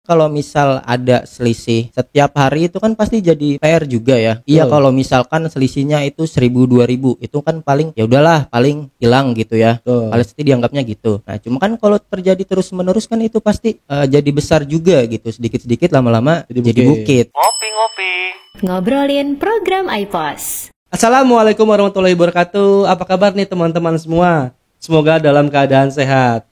kalau misal ada selisih setiap hari itu kan pasti jadi PR juga ya. Iya, kalau misalkan selisihnya itu 1000 2000 itu kan paling ya udahlah, paling hilang gitu ya. Pasti dianggapnya gitu. Nah, cuma kan kalau terjadi terus-menerus kan itu pasti jadi besar juga gitu. Sedikit-sedikit lama-lama jadi bukit. Ngopi-ngopi. Ngobrolin program iPos. Assalamualaikum warahmatullahi wabarakatuh. Apa kabar nih teman-teman semua? Semoga dalam keadaan sehat.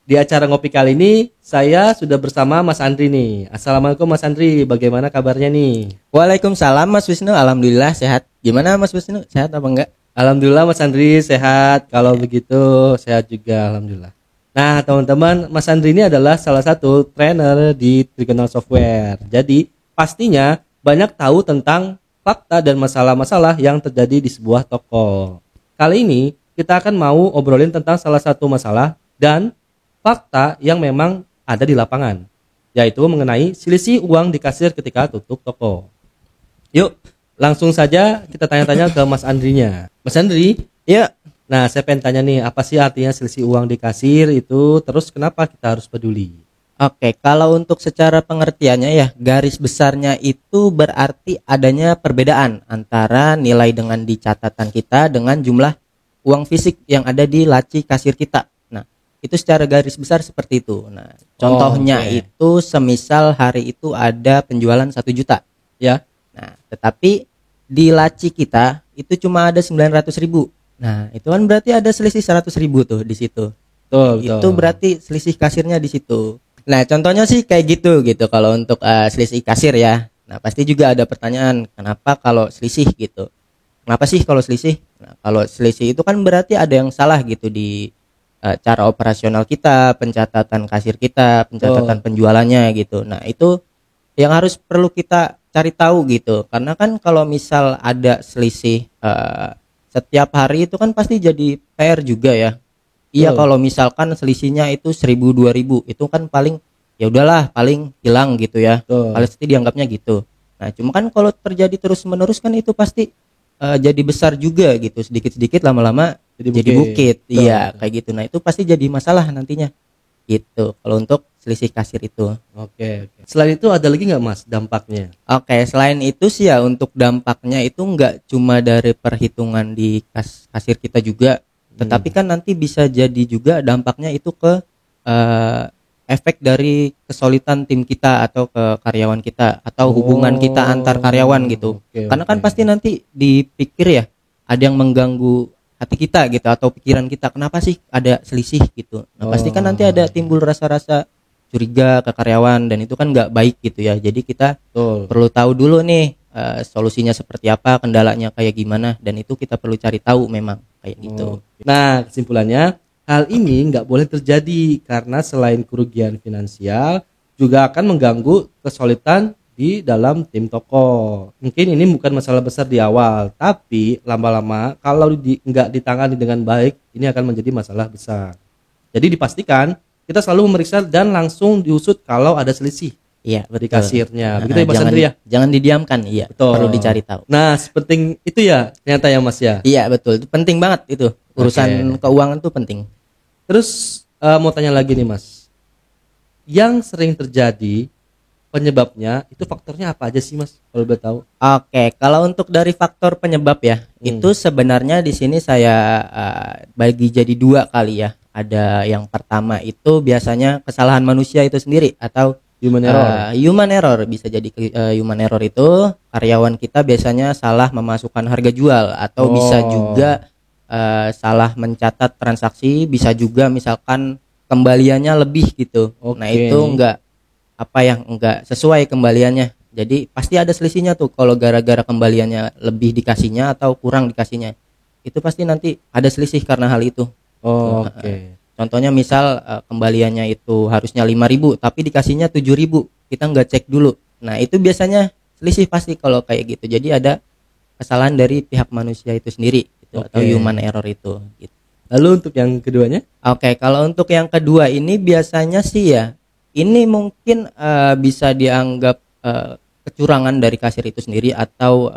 Di acara ngopi kali ini saya sudah bersama Mas Andri nih. Assalamualaikum Mas Andri, bagaimana kabarnya nih? Waalaikumsalam Mas Wisnu, alhamdulillah sehat. Gimana Mas Wisnu, sehat apa enggak? Alhamdulillah Mas Andri sehat. Kalau begitu sehat juga alhamdulillah. Nah teman-teman, Mas Andri ini adalah salah satu trainer di Trigonal Software. Jadi pastinya banyak tahu tentang fakta dan masalah-masalah yang terjadi di sebuah toko. Kali ini kita akan mau obrolin tentang salah satu masalah dan fakta yang memang ada di lapangan, yaitu mengenai selisih uang di kasir ketika tutup toko. Yuk, langsung saja kita tanya-tanya ke Mas Andrinya. Mas Andri, Ya, nah saya pengen tanya nih, apa sih artinya selisih uang di kasir itu? Terus kenapa kita harus peduli? oke, kalau untuk secara pengertiannya ya, garis besarnya itu berarti adanya perbedaan antara nilai dengan di catatan kita dengan jumlah uang fisik yang ada di laci kasir kita. Nah, itu secara garis besar seperti itu. Nah, contohnya itu semisal hari itu ada penjualan 1 juta. Ya, Nah, tetapi di laci kita itu cuma ada 900.000. Nah, itu kan berarti ada selisih 100.000 tuh di situ. betul. Itu berarti selisih kasirnya di situ. Nah, contohnya sih kayak gitu kalau untuk selisih kasir ya. Nah, pasti juga ada pertanyaan, kenapa kalau selisih gitu? Kenapa sih kalau selisih? Nah, kalau selisih itu kan berarti ada yang salah gitu di cara operasional kita, pencatatan kasir kita, pencatatan penjualannya gitu. Nah, itu yang harus perlu kita cari tahu gitu. Karena kan kalau misal ada selisih setiap hari itu kan pasti jadi PR juga ya. Iya, kalau misalkan selisihnya itu 1000 2000 itu kan paling ya udahlah, paling hilang gitu ya. Pasti dianggapnya gitu. Nah, cuma kan kalau terjadi terus-menerus kan itu pasti jadi besar juga gitu. Sedikit-sedikit lama-lama jadi bukit. Iya, kayak gitu. Nah, itu pasti jadi masalah nantinya. Gitu. Kalau untuk selisih kasir itu. Oke. Selain itu ada lagi nggak Mas dampaknya? Oke, selain itu sih ya untuk dampaknya itu enggak cuma dari perhitungan di kasir kita juga, tetapi kan nanti bisa jadi juga dampaknya itu ke efek dari kesulitan tim kita atau ke karyawan kita atau hubungan kita antar karyawan gitu. Karena kan pasti nanti dipikir ya ada yang mengganggu hati kita gitu atau pikiran kita, kenapa sih ada selisih gitu. Nah, pasti kan nanti ada timbul rasa-rasa curiga ke karyawan dan itu kan nggak baik gitu ya. Jadi kita perlu tahu dulu nih solusinya seperti apa, kendalanya kayak gimana, dan itu kita perlu cari tahu memang kayak gitu. Nah, kesimpulannya hal ini nggak boleh terjadi karena selain kerugian finansial juga akan mengganggu kesulitan di dalam tim toko. Mungkin ini bukan masalah besar di awal, tapi lama-lama kalau nggak ditangani dengan baik, ini akan menjadi masalah besar. Jadi dipastikan kita selalu memeriksa dan langsung diusut kalau ada selisih. Iya, Di kasirnya. Begitu ya Mas jangan, Andri ya? jangan didiamkan, iya. Betul. Perlu dicari tahu. Nah, sepenting itu ya ternyata ya Mas ya. Iya, betul. Itu penting banget itu. Urusan keuangan tuh penting. Terus mau tanya lagi nih Mas. Yang sering terjadi penyebabnya itu faktornya apa aja sih Mas? Kalau boleh tahu. Oke, kalau untuk dari faktor penyebab ya, itu sebenarnya di sini saya bagi jadi 2 kali ya. Ada yang pertama itu biasanya kesalahan manusia itu sendiri atau Human error. Human error bisa jadi human error itu karyawan kita biasanya salah memasukkan harga jual atau bisa juga salah mencatat transaksi, bisa juga misalkan kembaliannya lebih gitu. Nah, itu enggak sesuai kembaliannya. Jadi pasti ada selisihnya tuh kalau gara-gara kembaliannya lebih dikasihnya atau kurang dikasihnya. Itu pasti nanti ada selisih karena hal itu. Contohnya misal kembaliannya itu harusnya 5.000 tapi dikasihnya 7.000, kita nggak cek dulu. Nah, itu biasanya selisih pasti kalau kayak gitu. Jadi ada kesalahan dari pihak manusia itu sendiri gitu, atau human error itu gitu. Lalu untuk yang keduanya? Oke, kalau untuk yang kedua ini biasanya sih ya, ini mungkin bisa dianggap kecurangan dari kasir itu sendiri atau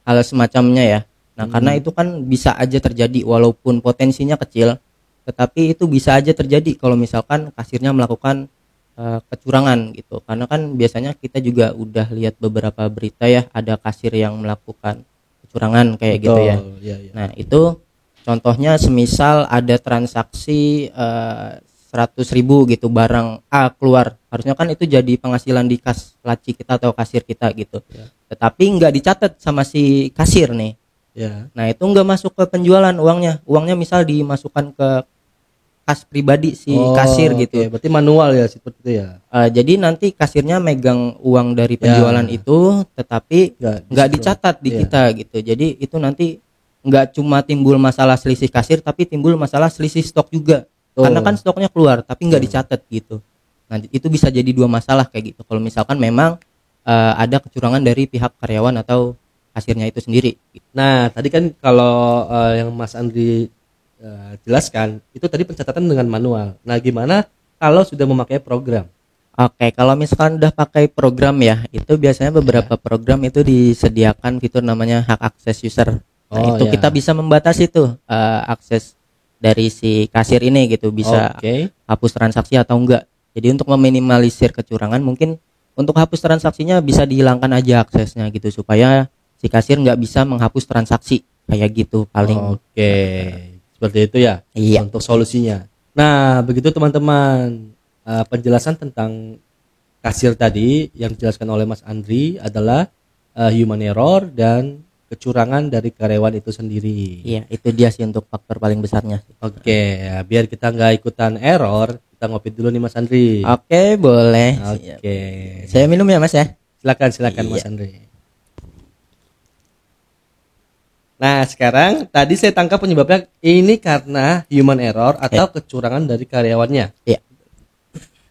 hal semacamnya ya. Nah, karena itu kan bisa aja terjadi walaupun potensinya kecil, tetapi itu bisa aja terjadi kalau misalkan kasirnya melakukan kecurangan gitu. Karena kan biasanya kita juga udah lihat beberapa berita ya, ada kasir yang melakukan kecurangan kayak gitu ya. Iya, iya. Nah, itu contohnya semisal ada transaksi 100.000 gitu, barang A keluar, harusnya kan itu jadi penghasilan di kas laci kita atau kasir kita gitu. Ya. Tetapi nggak dicatat sama si kasir nih. Ya. Nah, itu nggak masuk ke penjualan uangnya misal dimasukkan ke kas pribadi si kasir gitu. Oke, berarti manual ya seperti itu ya. Jadi nanti kasirnya megang uang dari penjualan itu, tetapi nggak dicatat di kita gitu. Jadi itu nanti nggak cuma timbul masalah selisih kasir, tapi timbul masalah selisih stok juga. Karena kan stoknya keluar, tapi nggak dicatat gitu. Nah, itu bisa jadi dua masalah kayak gitu. Kalau misalkan memang ada kecurangan dari pihak karyawan atau kasirnya itu sendiri. Nah, tadi kan kalau yang Mas Andri jelaskan itu tadi pencatatan dengan manual. Nah, gimana kalau sudah memakai program? Oke, kalau misalkan udah pakai program ya, itu biasanya beberapa program itu disediakan fitur namanya hak akses user. Nah, itu kita bisa membatasi tuh akses dari si kasir ini gitu, bisa hapus transaksi atau enggak. Jadi untuk meminimalisir kecurangan, mungkin untuk hapus transaksinya bisa dihilangkan aja aksesnya gitu, supaya si kasir nggak bisa menghapus transaksi kayak gitu paling. Seperti itu ya. Iya. Untuk solusinya. Nah, begitu teman-teman, penjelasan tentang kasir tadi yang dijelaskan oleh Mas Andri adalah human error dan kecurangan dari karyawan itu sendiri. Iya, itu dia sih untuk faktor paling besarnya. Ya, biar kita nggak ikutan error, kita ngopi dulu nih Mas Andri. Oke, boleh. Saya minum ya Mas ya. Silakan Mas Andri. Nah, sekarang tadi saya tangkap penyebabnya ini karena human error atau kecurangan dari karyawannya. Iya.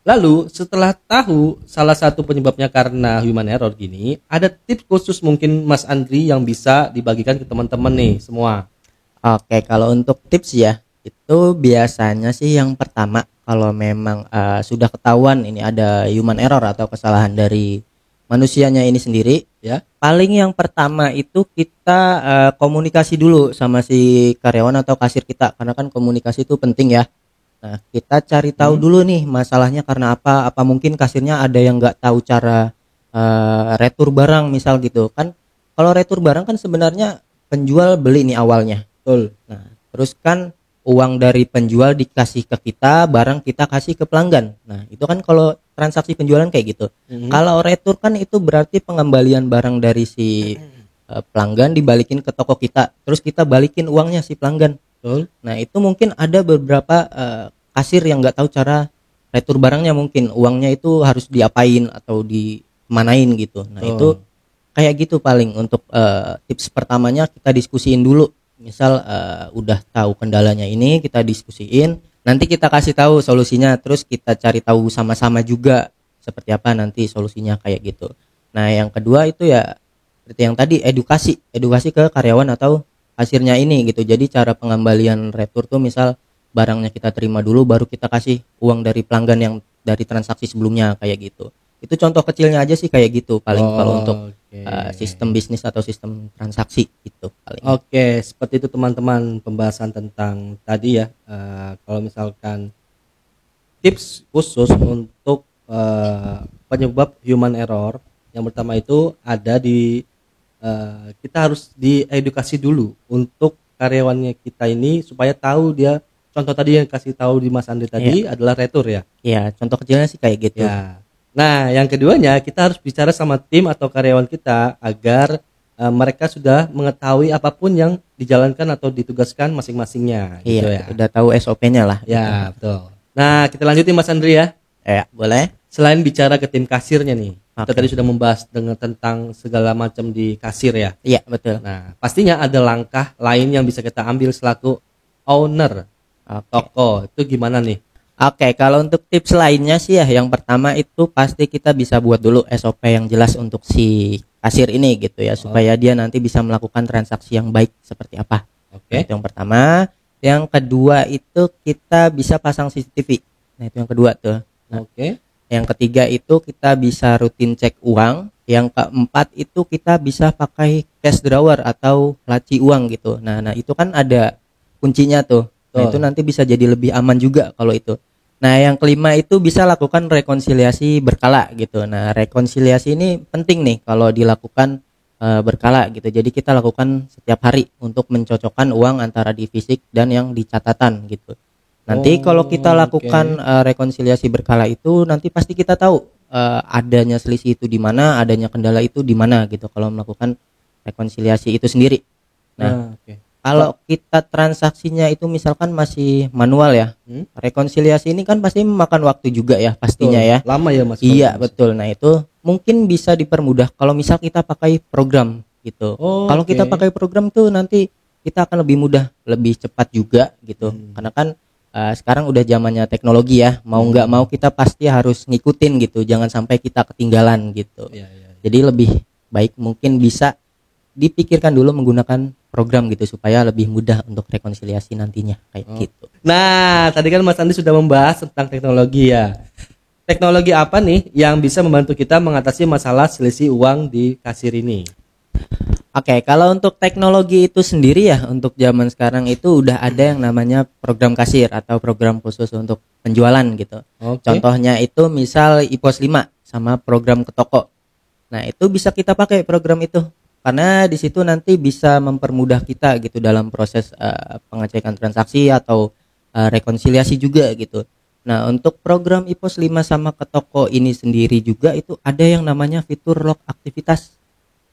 Lalu setelah tahu salah satu penyebabnya karena human error gini, ada tips khusus mungkin Mas Andri yang bisa dibagikan ke teman-teman nih semua. Oke, kalau untuk tips ya, itu biasanya sih yang pertama, kalau memang sudah ketahuan ini ada human error atau kesalahan dari manusianya ini sendiri ya, paling yang pertama itu kita komunikasi dulu sama si karyawan atau kasir kita, karena kan komunikasi itu penting ya. Nah, kita cari tahu dulu nih masalahnya karena apa mungkin kasirnya ada yang nggak tahu cara retur barang misal gitu kan. Kalau retur barang kan sebenarnya penjual beli nih awalnya. Betul. Nah, terus kan uang dari penjual dikasih ke kita, barang kita kasih ke pelanggan. Nah, itu kan kalau transaksi penjualan kayak gitu. Kalau retur kan itu berarti pengembalian barang dari si pelanggan dibalikin ke toko kita, terus kita balikin uangnya si pelanggan. Betul. Nah, itu mungkin ada beberapa kasir yang nggak tahu cara retur barangnya, mungkin uangnya itu harus diapain atau dimanain gitu. Nah, itu kayak gitu paling untuk tips pertamanya kita diskusiin dulu. Misal udah tahu kendalanya ini, kita diskusiin, nanti kita kasih tahu solusinya, terus kita cari tahu sama-sama juga seperti apa nanti solusinya kayak gitu. Nah, yang kedua itu ya seperti yang tadi, edukasi ke karyawan atau kasirnya ini gitu. Jadi cara pengembalian retur tuh misal barangnya kita terima dulu, baru kita kasih uang dari pelanggan yang dari transaksi sebelumnya kayak gitu. Itu contoh kecilnya aja sih kayak gitu paling kalau untuk sistem bisnis atau sistem transaksi itu paling. Seperti itu teman-teman pembahasan tentang tadi ya. Kalau misalkan tips khusus untuk penyebab human error, yang pertama itu ada di kita harus diedukasi dulu untuk karyawannya kita ini supaya tahu dia. Contoh tadi yang kasih tahu di Mas Andri tadi adalah retur ya. Iya, contoh kecilnya sih kayak gitu. Ya. Nah, yang keduanya kita harus bicara sama tim atau karyawan kita agar mereka sudah mengetahui apapun yang dijalankan atau ditugaskan masing-masingnya. Iya, gitu ya. udah tahu SOP-nya lah. Ya, betul. Nah, kita lanjutin Mas Andri ya. Ya, boleh. Selain bicara ke tim kasirnya nih, kita tadi sudah membahas tentang segala macam di kasir ya. Iya, betul. Nah, pastinya ada langkah lain yang bisa kita ambil selaku owner toko. Itu gimana nih? Oke, kalau untuk tips lainnya sih ya, yang pertama itu pasti kita bisa buat dulu SOP yang jelas untuk si kasir ini gitu ya, supaya dia nanti bisa melakukan transaksi yang baik seperti apa. Nah, itu yang pertama. Yang kedua itu kita bisa pasang CCTV. Nah, itu yang kedua tuh. Nah, yang ketiga itu kita bisa rutin cek uang. Yang keempat itu kita bisa pakai cash drawer atau laci uang gitu. Nah itu kan ada kuncinya tuh. Nah, itu nanti bisa jadi lebih aman juga kalau itu. Nah, yang kelima itu bisa lakukan rekonsiliasi berkala gitu. Nah, rekonsiliasi ini penting nih kalau dilakukan berkala gitu. Jadi kita lakukan setiap hari untuk mencocokkan uang antara di fisik dan yang di catatan gitu. Nanti kalau kita lakukan rekonsiliasi berkala itu nanti pasti kita tahu adanya selisih itu di mana, adanya kendala itu di mana gitu kalau melakukan rekonsiliasi itu sendiri. Nah, kalau kita transaksinya itu misalkan masih manual ya, rekonsiliasi ini kan pasti memakan waktu juga ya pastinya ya. Lama ya Mas. Iya betul. Nah itu mungkin bisa dipermudah kalau misal kita pakai program gitu. Kalau kita pakai program tuh nanti kita akan lebih mudah, lebih cepat juga gitu. Karena kan sekarang udah zamannya teknologi ya, mau nggak mau kita pasti harus ngikutin gitu. Jangan sampai kita ketinggalan gitu. Jadi lebih baik mungkin bisa dipikirkan dulu menggunakan program gitu supaya lebih mudah untuk rekonsiliasi nantinya kayak gitu. Nah, tadi kan Mas Andi sudah membahas tentang teknologi ya. Teknologi apa nih yang bisa membantu kita mengatasi masalah selisih uang di kasir ini? Oke, kalau untuk teknologi itu sendiri ya untuk zaman sekarang itu udah ada yang namanya program kasir atau program khusus untuk penjualan gitu. Contohnya itu misal IPOS 5 sama program ke toko. Nah, itu bisa kita pakai program itu. Karena di situ nanti bisa mempermudah kita gitu dalam proses pengecekan transaksi atau rekonsiliasi juga gitu. Nah, untuk program IPOS 5 sama ke toko ini sendiri juga itu ada yang namanya fitur log aktivitas.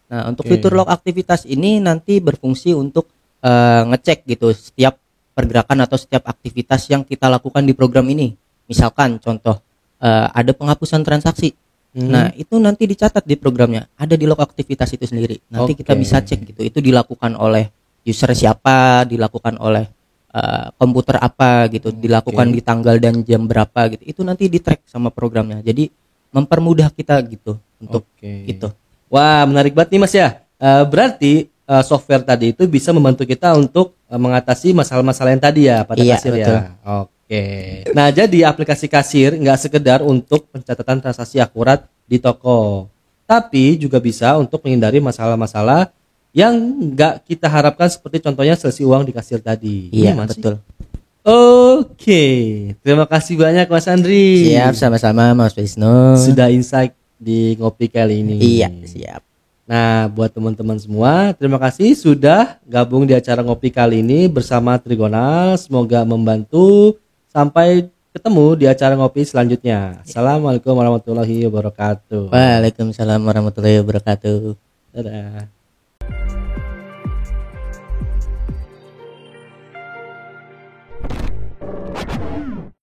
Nah, untuk fitur log aktivitas ini nanti berfungsi untuk ngecek gitu setiap pergerakan atau setiap aktivitas yang kita lakukan di program ini. Misalkan contoh ada penghapusan transaksi. Nah, itu nanti dicatat di programnya, ada di log aktivitas itu sendiri. Nanti kita bisa cek gitu, itu dilakukan oleh user siapa, dilakukan oleh komputer apa gitu, dilakukan di tanggal dan jam berapa gitu. Itu nanti di-track sama programnya. Jadi mempermudah kita gitu untuk itu. Wah, menarik banget nih Mas ya. Berarti software tadi itu bisa membantu kita untuk mengatasi masalah-masalah yang tadi ya pada kasir betul. ya. Nah, jadi aplikasi kasir nggak sekedar untuk pencatatan transaksi akurat di toko, tapi juga bisa untuk menghindari masalah-masalah yang nggak kita harapkan seperti contohnya selisih uang di kasir tadi. Iya, betul. Terima kasih banyak Mas Andri. Siap, sama-sama Mas Wisnu. Sudah insight di ngopi kali ini. Iya, siap. Nah, buat teman-teman semua, terima kasih sudah gabung di acara ngopi kali ini bersama Trigonal. Semoga membantu. Sampai ketemu di acara ngopi selanjutnya. Assalamualaikum warahmatullahi wabarakatuh. Waalaikumsalam warahmatullahi wabarakatuh. Dadah.